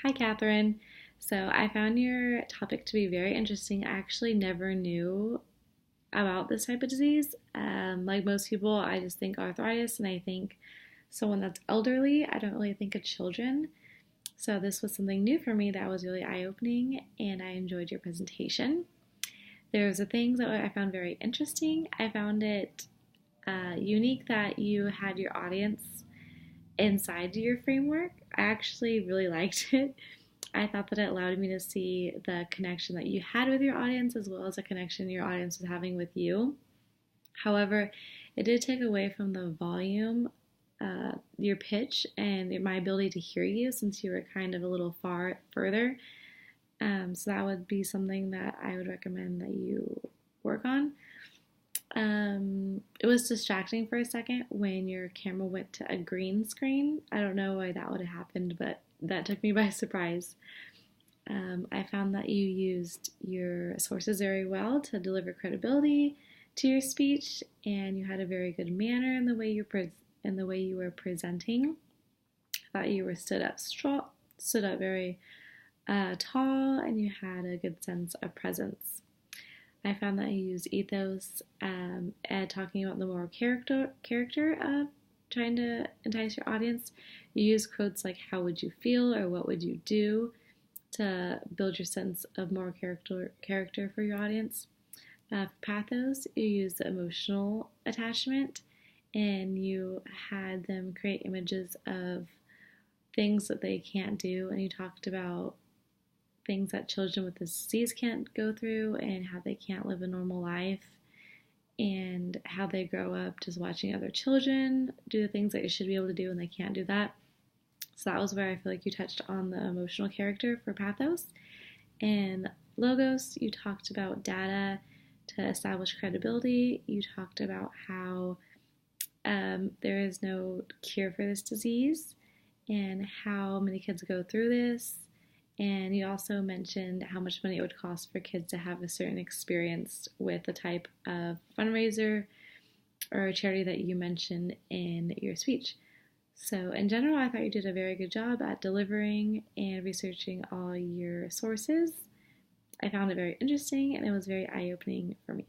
Hi, Catherine. So I found your topic to be very interesting. I actually never knew about this type of disease. Like most people, I just think arthritis and I think someone that's elderly. I don't really think of children. So this was something new for me that was really eye-opening, and I enjoyed your presentation. There's the things that I found very interesting. I found it unique that you had your audience inside your framework. I actually really liked it. I thought that it allowed me to see the connection that you had with your audience as well as the connection your audience was having with you. However, it did take away from the volume, your pitch, and my ability to hear you since you were kind of a little further. So that would be something that I would recommend that you work on. It was distracting for a second when your camera went to a green screen. I don't know why that would have happened, but that took me by surprise. I found that you used your sources very well to deliver credibility to your speech, and you had a very good manner in the way you were presenting. I thought you were stood up very tall, and you had a good sense of presence. I found that you use ethos and talking about the moral character of trying to entice your audience. You use quotes like "How would you feel?" or "What would you do?" to build your sense of moral character for your audience. For pathos, you use the emotional attachment, and you had them create images of things that they can't do, and you talked about things that children with this disease can't go through and how they can't live a normal life and how they grow up just watching other children do the things that you should be able to do and they can't do that. So that was where I feel like you touched on the emotional character for pathos. And logos, you talked about data to establish credibility. You talked about how there is no cure for this disease and how many kids go through this. And you also mentioned how much money it would cost for kids to have a certain experience with the type of fundraiser or charity that you mentioned in your speech. So, in general, I thought you did a very good job at delivering and researching all your sources. I found it very interesting and it was very eye opening for me.